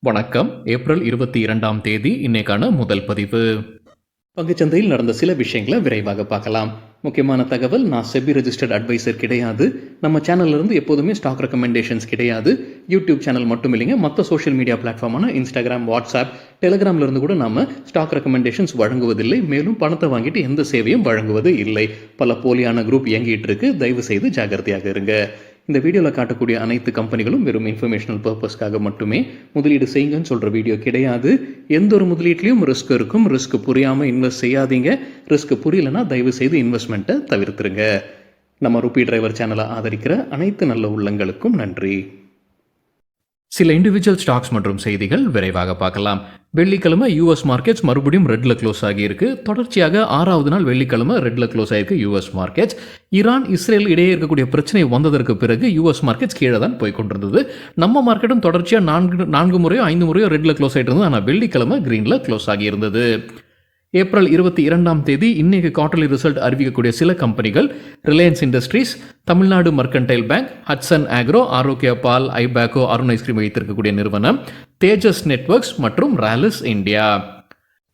வணக்கம். ஏப்ரல் 22ஆம் தேதி இன்னைக்கான முதல் பதிவு. பங்குச்சந்தையில் நடந்த சில விஷயங்களை விரைவாக பார்க்கலாம். முக்கியமான தகவல், நான் செபி ரெஜிஸ்டர்ட் அட்வைசர் கிடையாது. நம்ம சேனல்ல இருந்து எப்போதுமே ஸ்டாக் ரெக்கமெண்டேஷன்ஸ் கிடையாது. யூடியூப் சேனல் மட்டும் இல்லைங்க, மற்ற சோஷியல் மீடியா பிளாட்ஃபார்மான இன்ஸ்டாகிராம், வாட்ஸ்அப், டெலிகிராம்ல இருந்து கூட நாம ஸ்டாக் ரெக்கமெண்டேஷன்ஸ் வழங்குவதில்லை. மேலும் பணத்தை வாங்கிட்டு எந்த சேவையும் வழங்குவது இல்லை. பல போலியான குரூப் இயங்கிட்டு இருக்கு. தயவு செய்து ஜாகிரதையாக இருங்க. இந்த வீடியோவில் காட்டக்கூடிய அனைத்து கம்பெனிகளும் வெறும் இன்ஃபர்மேஷனல் பர்பஸ்க்காக மட்டுமே முதலீடு செய்யுங்கன்னு சொல்கிற வீடியோ கிடையாது. எந்த ஒரு முதலீட்லையும் ரிஸ்க் இருக்கும். ரிஸ்க் புரியாமல் இன்வெஸ்ட் செய்யாதீங்க. ரிஸ்க் புரியலன்னா தயவு செய்து இன்வெஸ்ட்மெண்ட்டை தவிர்த்துருங்க. நம்ம ருபி டிரைவர் சேனலை ஆதரிக்கிற அனைத்து நல்ல உள்ளங்களுக்கும் நன்றி. சில இண்டிவிஜுவல் ஸ்டாக்ஸ் மற்றும் செய்திகள் விரைவாக பார்க்கலாம். வெள்ளிக்கிழமை யூஎஸ் மார்க்கெட்ஸ் மறுபடியும் ரெட்ல க்ளோஸ் ஆகியிருக்கு. தொடர்ச்சியாக 6வது நாள் வெள்ளிக்கிழமை ரெட்ல க்ளோஸ் ஆகிருக்கு யூஎஸ் மார்க்கெட்ஸ். ஈரான் இஸ்ரேல் இடையே இருக்கக்கூடிய பிரச்சனை வந்ததற்கு பிறகு யூஎஸ் மார்க்கெட்ஸ் கீழே தான் போய் கொண்டிருந்தது. நம்ம மார்க்கெட்டும் தொடர்ச்சியாக 4 முறையோ 5 முறையோ ரெட்ல க்ளோஸ் ஆகிட்டு இருந்தது. ஆனால் வெள்ளிக்கிழமை கிரீனில் க்ளோஸ் ஆகியிருந்தது. ஏப்ரல் 22ஆம் தேதி இன்னைக்கு குவார்டர்லி ரிசல்ட் அறிவிக்கக்கூடிய சில கம்பெனிகள்: Reliance Industries, Tamil Nadu mercantile bank, Hatsun Agro, Arokya பால், ஐபேக்கோ, அருண் ஐஸ்கிரீம் வைத்திருக்கக்கூடிய நிறுவனம், தேஜஸ் நெட்வொர்க்ஸ் மற்றும் Rallis India.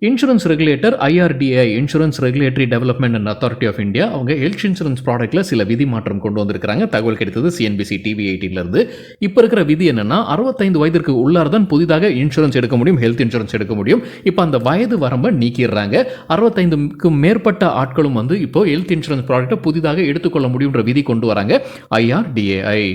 Insurance regulator IRDAI, insurance regulatory development and authority of India, அவங்க ஹெல்த் இன்சூரன்ஸ் ப்ராடக்ட்ல சில விதி மாற்றம் கொண்டு வந்திருக்காங்க. தகவல் கிடைத்தது CNBC TV 18 இருந்து. இப்போ இருக்கிற விதி என்னன்னா, 65 வயதிற்கு உள்ளார் தான் புதிதாக இன்சூரன்ஸ் எடுக்க முடியும், ஹெல்த் இன்சூரன்ஸ் எடுக்க முடியும். இப்போ அந்த வயது வரம்பை நீக்கிடுறாங்க. 65க்கும் மேற்பட்ட ஆட்களும் இப்போ ஹெல்த் இன்சூரன்ஸ் ப்ராடக்ட்டை புதிதாக எடுத்துக்கொள்ள முடியுன்ற விதி கொண்டு வராங்க IRDAI.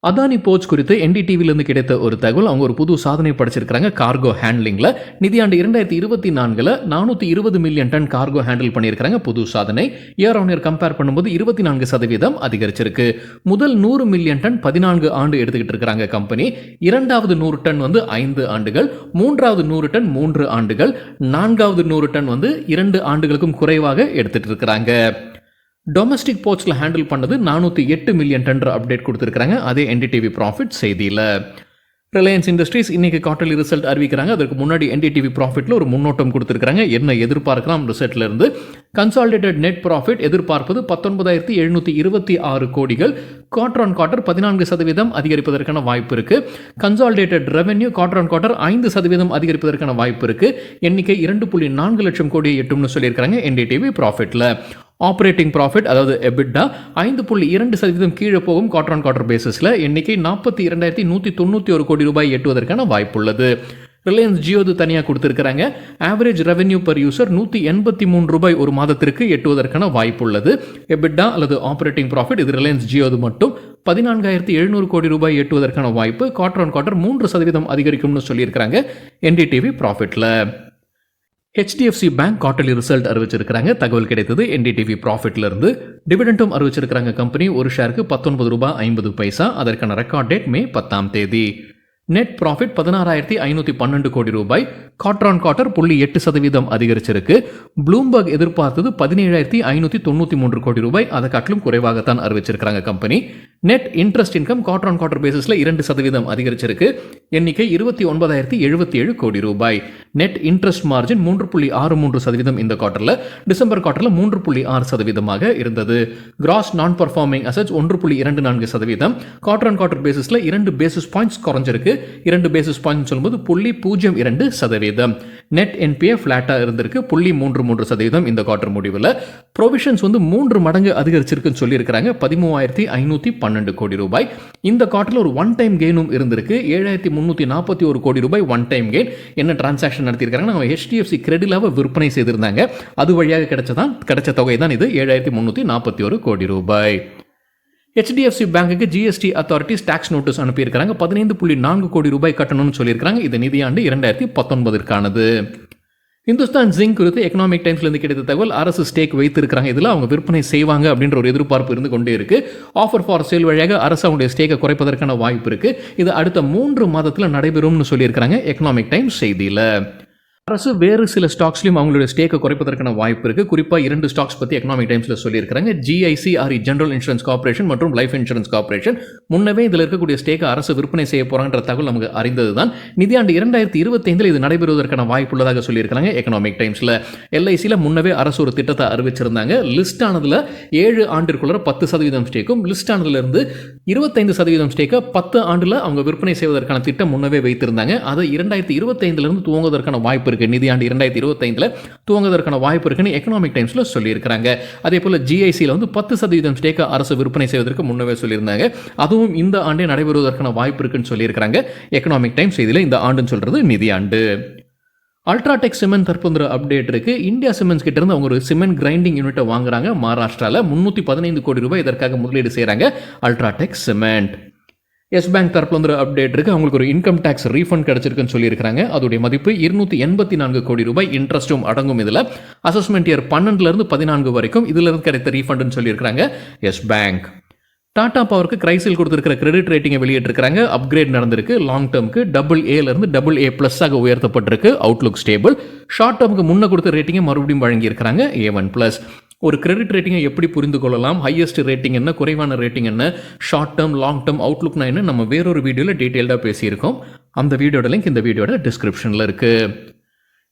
அதானி போர்ட்ஸ் குறித்து NDTVலேருந்து கிடைத்த ஒரு தகவல். அவங்க ஒரு புது சாதனை படைச்சிருக்காங்க கார்கோ ஹேண்ட்லிங்கில். நிதியாண்டு 2024 420 மில்லியன் டன் கார்கோ ஹேண்டில் பண்ணியிருக்காங்க. புது சாதனை. இயர் ஆன் இயர் கம்பேர் பண்ணும்போது 24% அதிகரிச்சிருக்கு. முதல் 100 மில்லியன் டன் 14 ஆண்டு எடுத்துக்கிட்டு இருக்கிறாங்க கம்பெனி. இரண்டாவது 100 டன் 5 ஆண்டுகள், மூன்றாவது 100 டன் 3 ஆண்டுகள், நான்காவது 100 டன் 2 ஆண்டுகளுக்கும் குறைவாக எடுத்துட்டு இருக்கிறாங்க. டொமஸ்டிக் போர்ட்ஸில் ஹேண்டில் பண்ணது 408 மில்லியன் டன் அப்டேட் கொடுத்துருக்காங்க. அதே NDTV ப்ராஃபிட் செய்தியில். ரிலையன்ஸ் இண்டஸ்ட்ரீஸ் இன்னைக்கு குவார்டர்லி ரிசல்ட் அறிவிக்கிறாங்க. அதற்கு முன்னாடி NDTV ப்ராஃபிட்ல ஒரு முன்னோட்டம் கொடுத்துருக்காங்க. என்ன எதிர்பார்க்கலாம் ரிசல்ட்ல இருந்து? கன்சாலிடேட்டட் நெட் ப்ராஃபிட் எதிர்பார்ப்பது 19,726 கோடிகள். குவார்டர் ஆன் குவார்டர் 14% அதிகரிப்பதற்கான வாய்ப்பு இருக்கு. Consolidated revenue quarter on quarter 5% அதிகரிப்பதற்கான வாய்ப்பு இருக்கு. எண்ணிக்கை 2.4 லட்சம் கோடியை எட்டும்னு சொல்லியிருக்காங்க NDTV ப்ராஃபிட்ல. ஆப்ரேட்டிங் ப்ராஃபிட் அதாவது EBITDA 5.2% கீழே போகும் குவார்டர் ஆன் குவார்டர் பேசிஸ்ல. எண்ணிக்கை 42,191 கோடி ரூபாய் எட்டுவதற்கான வாய்ப்புள்ளது. ரிலையன்ஸ் ஜியோது தனியாக கொடுத்திருக்கிறாங்க. ஆவரேஜ் ரெவென்யூ பர் யூசர் 183 ரூபாய் ஒரு மாதத்திற்கு எட்டுவதற்கான வாய்ப்புள்ளது. EBITDA அல்லது ஆப்ரேட்டிங் ப்ராஃபிட், இது ரிலையன்ஸ் ஜியோது மட்டும் 14,700 கோடி ரூபாய் எட்டுவதற்கான வாய்ப்பு. குவார்டர் ஆன் குவார்டர் 3% அதிகரிக்கும்னு சொல்லியிருக்கிறாங்க NDTV ப்ராஃபிட்ல. HDFC bank quarterly result அறிவிச்சிருக்காங்க. தகவல் கிடைத்தது NDTV ப்ராஃபிட்ல இருந்து. டிவிடெண்டும் அறிவிச்சிருக்காங்க கம்பெனி. ஒரு ஷேருக்கு 19 ரூபாய் 50 பைசா. அதற்கான ரெக்கார்ட் டேட் மே 10ஆம் தேதி. நெட் ப்ராஃபிட் 16,512 கோடி ரூபாய். குவார்டர் ஆன் குவார்டர் 0.8% அதிகரிச்சிருக்கு. ப்ளூம்பர்க் எதிர்பார்த்தது 17,593 கோடி ரூபாய். அதை காட்டிலும் குறைவாகத்தான் அறிவிச்சிருக்காங்க company. Net interest income quarter on quarter பேசிஸ்ல 2% அதிகரிச்சிருக்கு. எண்ணிக்கை 29,077 கோடி ரூபாய். நெட் இன்ட்ரெஸ்ட் மார்ஜின் 3.63% இந்த குவார்டர்ல. டிசம்பர் குவார்டர்ல 3.6% இருந்தது. Gross non performing assets 1.24%. Quarter on quarter பேசிஸ்ல 2 பேசிஸ் பாயிண்ட்ஸ் குறைஞ்சிருக்கு. 2 பேசிஸ் பாயிண்ட் சொல்லும்போது 0.02%. நெட் NPA ஃபிளாட்டா இருந்திருக்கு. 0.33% இந்த குவார்டர் முடிவில். ப்ரொவிஷன்ஸ் 3 மடங்கு அதிகரிச்சிருக்குன்னு சொல்லியிருக்கிறாங்க. 13,512 கோடி ரூபாய். இந்த குவார்டர்ல ஒரு ஒன் டைம் கெயினும் இருந்திருக்கு. 7,341 கோடி ரூபாய் ஒன் டைம் கெயின். என்ன டிரான்சாக்ஷன் நடத்தியிருக்காங்க? HDFC கிரெடிலாவை விற்பனை செய்திருந்தாங்க. அது வழியாக கிடைச்ச தொகை தான் இது, 7,341 கோடி ரூபாய். HDFC பேங்குக்கு GST அத்தாரிட்டிஸ் டாக்ஸ் நோட்டீஸ் அனுப்பியிருக்காங்க. 15.4 கோடி ரூபாய் கட்டணும்னு சொல்லியிருக்காங்க. இது நிதியாண்டு 2019ற்கானது. இந்துஸ்தான் ஜிங்க் குறித்து எக்கனாமிக் டைம்ஸ்ல இருந்து கிடைத்த தகவல், அரசு ஸ்டேக் வைத்திருக்கிறாங்க. இதில் அவங்க விற்பனை செய்வாங்க அப்படின்ற ஒரு எதிர்பார்ப்பு இருந்து கொண்டே இருக்கு. ஆஃபர் ஃபார் சேல் வழியாக அரசு அவங்களுடைய ஸ்டேக்கை குறைப்பதற்கான வாய்ப்பு இருக்கு. இது அடுத்த 3 மாதத்தில் நடைபெறும்னு சொல்லியிருக்கிறாங்க எக்கனாமிக் டைம்ஸ் செய்தியில். அரசு வேறு சில ஸ்டாக்ஸ்லையும் அவங்களுடைய ஸ்டேக்கை குறைப்பதற்கான வாய்ப்பு இருக்குது. குறிப்பாக 2 ஸ்டாக்ஸ் பற்றி எக்கனாமிக் டைம்ஸில் சொல்லியிருக்காங்க. GICRE ஜெனரல் இன்சூரன்ஸ் கார்பரேஷன் மற்றும் லைஃப் இன்சூரன்ஸ் கார்பரேஷன். முன்னவே இதில் இருக்கக்கூடிய ஸ்டேக்கை அரசு விற்பனை செய்ய போகிறான்ற தகவல் நமக்கு அறிந்தது தான். நிதியாண்டு 2025 இது நடைபெறுவதற்கான வாய்ப்பு உள்ளதாக சொல்லியிருக்காங்க எக்கனாமிக் டைம்ஸில். LICயில் முன்னவே அரசு ஒரு திட்டத்தை அறிவிச்சிருந்தாங்க. லிஸ்ட் ஆனதில் 7 ஆண்டிற்குள்ள 10% ஸ்டேக்கும், லிஸ்ட் ஆனதுலேருந்து 25% ஸ்டேக்கை 10 ஆண்டில் அவங்க விற்பனை செய்வதற்கான திட்டம் முன்னவே வைத்திருந்தாங்க. அதை 2025 துவங்குவதற்கான வாய்ப்பு இருக்கு. நிதியாண்டு 2025 துவங்குவதற்கான வாய்ப்பு இருக்குன்னு எக்கனாமிக் டைம்ஸ்ல சொல்லியிருக்காங்க. அதே போல GICல 10% ஸ்டேக்கை அரசு விற்பனை செய்வதற்கு முன்னவே சொல்லியிருந்தாங்க. அதுவும் இந்த ஆண்டே நடைபெறுவதற்கான வாய்ப்பு இருக்குன்னு சொல்லியிருக்காங்க எக்கனாமிக் டைம்ஸ். இதில் இந்த ஆண்டுன்னு சொல்றது நிதியாண்டு. அல்ட்ராடெக் சிமெண்ட் தற்போது அப்டேட் இருக்கு. இந்தியா சிமெண்ட்ஸ் கிட்ட இருந்து அவங்க ஒரு சிமெண்ட் கிரைண்டிங் யூனிட்டை வாங்குறாங்க. மகாராஷ்டிரால 315 கோடி ரூபாய் இதற்காக முதலீடு செய்யறாங்க அல்ட்ராடெக் சிமெண்ட். எஸ் பேங்க் தரப்புல அப்டேட் இருக்கு. அவங்களுக்கு ஒரு இன்கம் டேக்ஸ் ரீஃபண்ட் கிடைச்சிருக்குன்னு சொல்லியிருக்காங்க. அதோடைய மதிப்பு 284 கோடி ரூபாய், இன்ட்ரெஸ்ட்டும் அடங்கும். இதில் அசஸ்மெண்ட் இயர் 12 14 வரைக்கும் இதுல இருந்து கிடைத்த ரீஃபண்ட் சொல்லியிருக்காங்க எஸ் பேங்க். டாடா பவருக்கு கிரைசில் கொடுத்திருக்கிற கிரெடிட் ரேட்டிங்கை வெளியிட்டிருக்காங்க. அப்கிரேட் நடந்திருக்கு. லாங் டேர்முக்கு AA இருந்து AA+ உயர்த்தப்பட்டிருக்கு. Outlook stable. ஷார்ட் டேர்முக்கு முன்ன கொடுத்த ரேட்டிங்கை மறுபடியும் வழங்கியிருக்காங்க A1+. ஒரு கிரெடிட் ரேட்டிங்கை எப்படி புரிந்து கொள்ளலாம், ஹையஸ்ட் ரேட்டிங் என்ன, குறைவான ரேட்டிங் என்ன, ஷார்ட் டேர்ம், லாங் டேர்ம், அவுட்லுக்னா என்ன, நம்ம வேறொரு வீடியோவில் டீட்டெயில்டாக பேசியிருக்கோம். அந்த வீடியோட லிங்க் இந்த வீடியோட டிஸ்கிரிப்ஷனில் இருக்குது.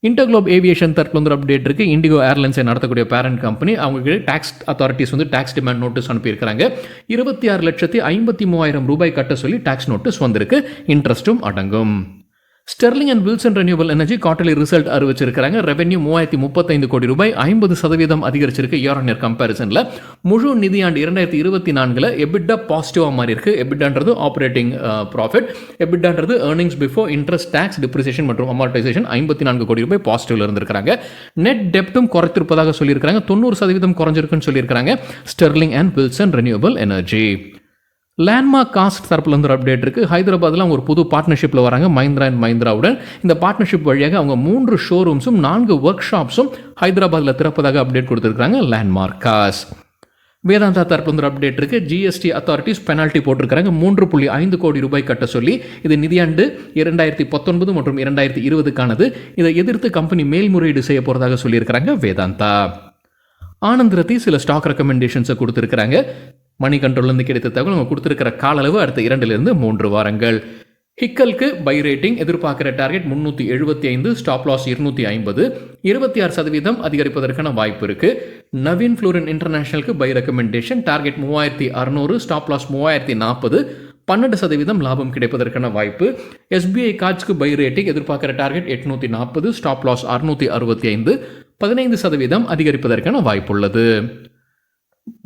இன்டர்குளோப் ஏவியேஷன் தரப்புல அப்டேட் இருக்கு. இண்டிகோ ஏர்லைன்ஸை நடத்தக்கூடிய பேரண்ட் கம்பெனி அவங்களுக்கு tax authorities tax demand notice அனுப்பியிருக்காங்க. 26,53,000 ரூபாய் கட்ட சொல்லி டாக்ஸ் நோட்டீஸ் வந்திருக்கு. இன்ட்ரெஸ்ட்டும் அடங்கும். Sterling and Wilson renewal energy quarterly result அறிவிச்சிருக்காங்க. ரெவென்யூ 3035 கோடி ரூபாய், 50% அதிகரிச்சிருக்கு இயர் ஆன் இயர் கம்பேரிசன்ல. முழு நிதியாண்டு 2024 எபிட்டா பாசிட்டிவா மாறி இருக்கு. எபிட்டான்றது ஆபரேட்டிங் ப்ராஃபிட், எபிட்டான்றது earnings before interest, tax, depreciation மற்றும் அமார்டைசேஷன் 54 கோடி ரூபாய் பாசிட்டிவ்ல இருந்திருக்காங்க. நெட் டெப்டும் குறைத்திருப்பதாக சொல்லியிருக்காங்க. 90% குறைஞ்சிருக்குன்னு சொல்லியிருக்காங்க Sterling and Wilson renewal energy. Landmark காஸ்ட் தரப்புல இருந்து அப்டேட் இருக்கு. ஹைதராபாத்ல அவங்க ஒரு புது பார்ட்னர்ஷிப்ல வராங்க மஹிந்திரா அண்ட் மஹிந்திராவுடன். இந்த பார்ட்னர்ஷிப் வழியாக அவங்க 3 ஷோரூம்ஸும் 4 ஒர்க் ஷாப்ஸும் ஹைதராபாத்ல திறப்பதாக அப்டேட் கொடுத்திருக்காங்க லேண்ட்மார்க் காஸ்ட். வேதாந்தா தரப்புல அப்டேட் இருக்கு. GST அத்தாரிட்டிஸ் பெனால்ட்டி போட்டிருக்காங்க. 3.5 கோடி ரூபாய் கட்ட சொல்லி. இது நிதியாண்டு 2019 மற்றும் 2020க்கானது. இதை எதிர்த்து கம்பெனி மேல்முறையீடு செய்ய போறதாக சொல்லியிருக்காங்க வேதாந்தா. ஆனந்த் ரத்தி சில ஸ்டாக் ரெக்கமெண்டேஷன்ஸை கொடுத்திருக்காங்க. மணி கண்ட்ரோல்லேருந்து கிடைத்த தகவல் அவங்க கொடுத்திருக்கிற கால அளவு அடுத்த 2 to 3 வாரங்கள். ஹிக்கலுக்கு பை ரேட்டிங் எதிர்பார்க்கிற டார்கெட் 375, ஸ்டாப் லாஸ் 250, 26% அதிகரிப்பதற்கான வாய்ப்பு இருக்கு. நவீன் ஃப்ளூரின் இன்டர்நேஷனலுக்கு buy recommendation, target 3600, stop loss 3040, 12% லாபம் கிடைப்பதற்கான வாய்ப்பு. SBI கார்ட்ஸ்க்கு பை ரேட்டிங் எதிர்பார்க்கிற டார்கெட் 840, ஸ்டாப் லாஸ் 665, 15% அதிகரிப்பதற்கான வாய்ப்பு உள்ளது.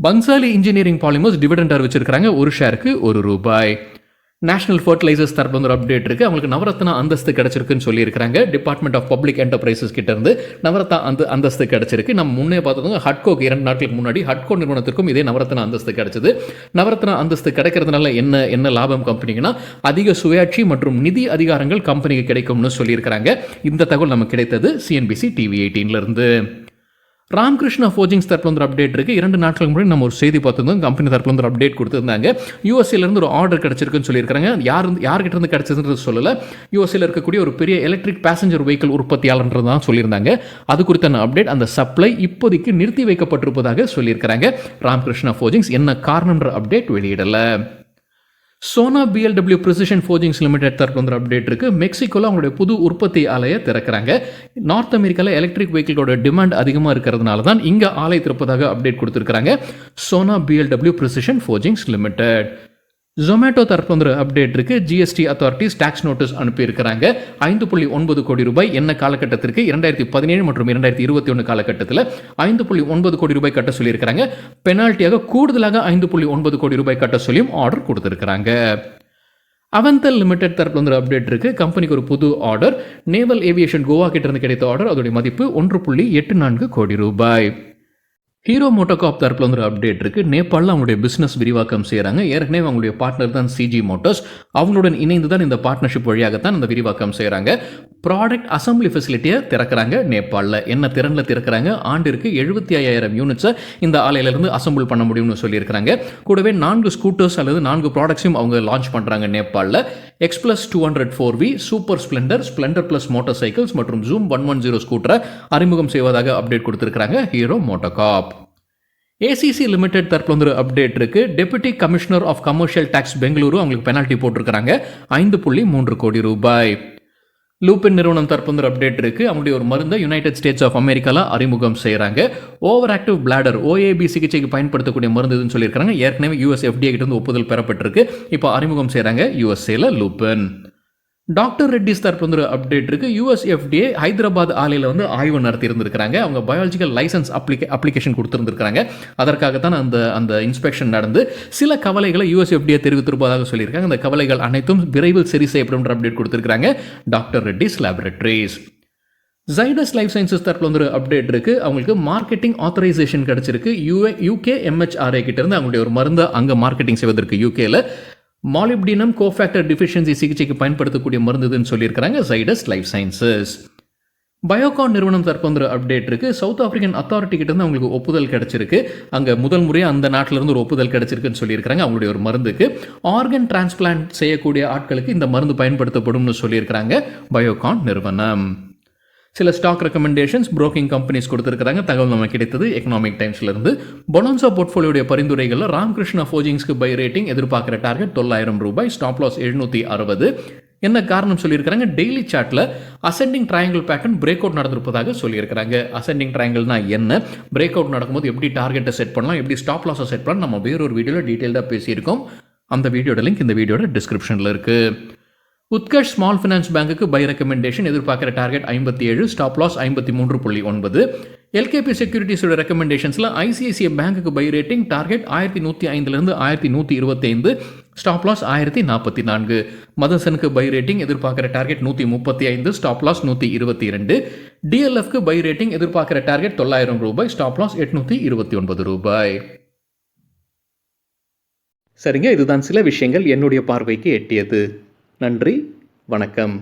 பன்சாலி இன்ஜினியரிங் பாலிமர்ஸ் டிவிடெண்ட் அறிவிச்சிருக்காங்க. ஒரு ஷேருக்கு ₹1. நேஷனல் ஃபர்டிலைசர்ஸ் தரப்புல ஒரு அப்டேட் இருக்கு. அவங்களுக்கு நவரத்னா அந்தஸ்து கிடைச்சிருக்குன்னு சொல்லியிருக்காங்க. டிபார்ட்மெண்ட் ஆஃப் பப்ளிக் என்டர்பிரைசஸ் கிட்ட இருந்து நவரத்னா அந்தஸ்து கிடைச்சிருக்கு. நம்ம முன்னே பார்த்தோம் ஹட்கோக்கு 2 நாட்களுக்கு முன்னாடி ஹட்கோ நிறுவனத்திற்கும் இதே நவரத்னா அந்தஸ்து கிடைச்சது. நவரத்னா அந்தஸ்து கிடைக்கிறதுனால என்ன லாபம் கம்பெனிக்குன்னா அதிக சுயாட்சி மற்றும் நிதி அதிகாரங்கள் கம்பெனிக்கு கிடைக்கும்னு சொல்லியிருக்காங்க. இந்த தகவல் நமக்கு கிடைத்தது CNBC TV 18 இருந்து. ராம்கிருஷ்ணா ஃபோர்ஜிங்ஸ் தரப்புல அப்டேட் இருக்கு. 2 நாட்களுக்கு முன்னாடி நம்ம ஒரு செய்தி பார்த்துருந்தோம். கம்பெனி தரப்புல அப்டேட் கொடுத்துருந்தாங்க. யூஎஸ்ஏல இருந்து ஒரு ஆர்டர் கிடைச்சிருக்குன்னு சொல்லியிருக்காங்க. யார்கிட்ட இருந்து கிடைச்சதுன்றது சொல்லல. யூஎஸ்ஏல இருக்கக்கூடிய ஒரு பெரிய எலக்ட்ரிக் பேசஞ்சர் வெஹிக்கிள் உற்பத்தியாளர் தான் சொல்லியிருந்தாங்க. அது குறித்தான அப்டேட், அந்த சப்ளை இப்போதைக்கு நிறுத்தி வைக்கப்பட்டிருப்பதாக சொல்லியிருக்காங்க. ராம்கிருஷ்ணா ஃபோர்ஜிங்ஸ் என்ன காரணம்ன்ற அப்டேட் வெளியிடல. Sona BLW Precision Forgings Limited தரப்புல அப்டேட் இருக்கு. மெக்சிகோல அவங்களுடைய புது உற்பத்தி ஆலையை திறக்கிறாங்க. நார்த் அமெரிக்காவில் எலக்ட்ரிக் வெஹிக்கிளோட டிமாண்ட் அதிகமாக இருக்கிறதுனால தான் இங்கே ஆலை திறப்பதாக அப்டேட் கொடுத்திருக்காங்க. Sona BLW Precision Forgings Limited. Zomato தரப்புல அப்டேட் இருக்கு. GST அத்தாரிட்டிஸ் டாக்ஸ் நோட்டீஸ் அனுப்பியிருக்கிறாங்க. 5.9 கோடி ரூபாய் என்ன காலகட்டத்திற்கு 2017 மற்றும் 2021 காலகட்டத்தில் 5.9 கோடி ரூபாய் கட்ட சொல்லியிருக்கிறாங்க. பெனால்ட்டியாக கூடுதலாக 5.9 கோடி ரூபாய் கட்ட சொல்லியும் ஆர்டர் கொடுத்திருக்கிறாங்க. அவந்தல் லிமிடெட் தரப்புல அப்டேட் இருக்கு. கம்பெனிக்கு ஒரு புது ஆர்டர். நேவல் ஏவியேஷன் கோவா கிட்ட இருந்து கிடைத்த ஆர்டர். அதோடைய மதிப்பு 1.84 கோடி ரூபாய். ஹீரோ மோட்டோகார்ப் தரப்புல வந்து ஒரு அப்டேட் இருக்கு. நேபாளில் அவங்களுடைய பிசினஸ் விரிவாக்கம் செய்கிறாங்க. ஏற்கனவே அவங்களுடைய பார்ட்னர் தான் சிஜி மோட்டார்ஸ். அவங்களுடன் இணைந்து தான் இந்த பார்ட்னர்ஷிப் வழியாகத்தான் இந்த விரிவாக்கம் செய்கிறாங்க. ப்ராடக்ட் அசம்பிளி ஃபெசிலிட்டியை திறக்கிறாங்க நேபாளில். என்ன திறனில் திறக்கிறாங்க? ஆண்டிற்கு 75,000 யூனிட்ஸை இந்த ஆலையிலிருந்து அசம்பிள் பண்ண முடியும்னு சொல்லியிருக்கிறாங்க. கூடவே 4 ஸ்கூட்டர்ஸ் அல்லது 4 ப்ராடக்ட்ஸையும் அவங்க லான்ச் பண்ணுறாங்க நேபாளில். எக்ஸ்பிளஸ் 200 4V, super Splendor, Splendor plus motor cycles மற்றும் ஜூம் 110 ஸ்கூட்டரை அறிமுகம் செய்வதாக அப்டேட் கொடுத்திருக்கிறாங்க ஹீரோ மோட்டோகார்ப். ஏசிசி லிமிடெட் தரப்புல வந்து ஒரு அப்டேட் இருக்கு. Deputy commissioner of commercial tax Bengaluru அவங்களுக்கு பெனால்ட்டி போட்டிருக்காங்க 5.3 கோடி ரூபாய். லூபின் நிறுவனம் தரப்பு வந்து ஒரு அப்டேட் இருக்கு. அவங்களுடைய ஒரு மருந்தை யுனைடெட் ஸ்டேட்ஸ் ஆஃப் அமெரிக்கால அறிமுகம் செய்கிறாங்க. ஓவர் ஆக்டிவ் பிளாடர் ஓஏபி சிகிச்சைக்கு பயன்படுத்தக்கூடிய மருந்துன்னு சொல்லியிருக்காங்க. ஏற்கனவே யூஎஸ் FDA கிட்ட இருந்து ஒப்புதல் பெறப்பட்டிருக்கு. இப்போ அறிமுகம் செய்கிறாங்க யூஎஸ்ஏல லூபின். டாக்டர் ரெட்டிஸ் தரப்பு வந்து ஒரு அப்டேட் இருக்கு. யூஎஸ் FDA ஹைதராபாத் ஆலையில் வந்து ஆய்வு நடத்தி இருந்திருக்கிறாங்க. அவங்க பயாலஜிக்கல் லைசன்ஸ் அப்ளிகேஷன் கொடுத்துருந்துருக்காங்க. அதற்காகத்தான் அந்த இன்ஸ்பெக்ஷன் நடந்து சில கவலைகளை யூஎஸ் FDA தெரிவித்திருப்பதாக சொல்லியிருக்காங்க. அந்த கவலைகள் அனைத்தும் விரைவில் சரி செய்யப்படும் அப்டேட் கொடுத்திருக்காங்க doctor Reddy's laboratories. Zydus life sciences தரப்புல வந்து ஒரு அப்டேட் இருக்கு. அவங்களுக்கு மார்க்கெட்டிங் ஆத்தரைசேஷன் கிடைச்சிருக்கு. யூகே MHRA கிட்ட இருந்து அவங்களுடைய ஒரு மருந்தை அங்கே மார்க்கெட்டிங் செய்வதற்கு யூகேல மாலிப்டினம் கோஃபேக்டர் டிஃபிஷியன்சி சிகிச்சைக்கு பயன்படுத்தக்கூடிய மருந்துன்னு சொல்லியிருக்கிறாங்க ஜைடஸ் லைஃப் சயின்சஸ். பயோகான் நிறுவனம் தரப்பு வந்து அப்டேட் இருக்கு. சவுத் ஆப்பிரிக்கன் அத்தாரிட்டி கிட்ட இருந்து அவங்களுக்கு ஒப்புதல் கிடைச்சிருக்கு. அங்கே முதல் முறையாக அந்த நாட்டில இருந்து ஒரு ஒப்புதல் கிடைச்சிருக்குன்னு சொல்லியிருக்காங்க. அவங்களுடைய ஒரு மருந்துக்கு ஆர்கன் டிரான்ஸ்பிளான்ட் செய்யக்கூடிய ஆட்களுக்கு இந்த மருந்து பயன்படுத்தப்படும்னு சொல்லியிருக்கிறாங்க பயோகான் நிறுவனம். சில ஸ்டாக் ரெக்கமெண்டேஷன்ஸ் புரோக்கிங் கம்பெனிஸ் கொடுத்துருக்காங்க. தகவல் நம்ம கிடைத்தது எக்கனாமிக் டைம்ஸ்லேருந்து. பொனான்சா போர்ட்ஃபோலியோடைய பரிந்துரைகளில் ராமகிருஷ்ணா ஃபோர்ஜிங்ஸ்க்கு பை ரேட்டிங் எதிர்பார்க்குற டார்கெட் 900 ரூபாய், ஸ்டாப் லாஸ் 760. என்ன காரணம் சொல்லியிருக்கிறாங்க? டெய்லி சார்ட்டில் ascending triangle pattern break out நடந்திருப்பதாக சொல்லியிருக்கிறாங்க. அசெண்டிங் ட்ரையாங்கிள்னா என்ன, பிரேக் அவுட் நடக்கும்போது எப்படி டார்கெட்டை செட் பண்ணலாம், எப்படி ஸ்டாப் லாஸை செட் பண்ணலாம், நம்ம வேறொரு வீடியோவில் டீட்டெயில்டாக பேசியிருக்கோம். அந்த வீடியோட லிங்க் இந்த வீடியோட டிஸ்கிரிப்ஷனில் இருக்குது. உத்கர்ஷ் ஸ்மால் ஃபினான்ஸ் பேங்குக்கு பை ரெக்கமெண்டேஷன் எதிர்பார்க்குற டார்கெட் 57, ஸ்டாப் லாஸ் 53.9. எல்கேபி செக்யூரிட்டிஸோட ரெக்கமெண்டேஷன்ஸில் ஐசிஐசிஐ பேங்குக்கு buy rating target 1105 1125, stop loss 1044. மதசனுக்கு பை ரேட்டிங் எதிர்பார்க்குற டார்கெட் 135, ஸ்டாப் லாஸ் 122. டிஎல்எஃப்க்கு பை ரேட்டிங் எதிர்பார்க்குற டார்கெட் 900 ரூபாய், ஸ்டாப் லாஸ் 829 ரூபாய். சரிங்க, இதுதான் சில விஷயங்கள் என்னுடைய பார்வைக்கு எட்டியது. நன்றி, வணக்கம்.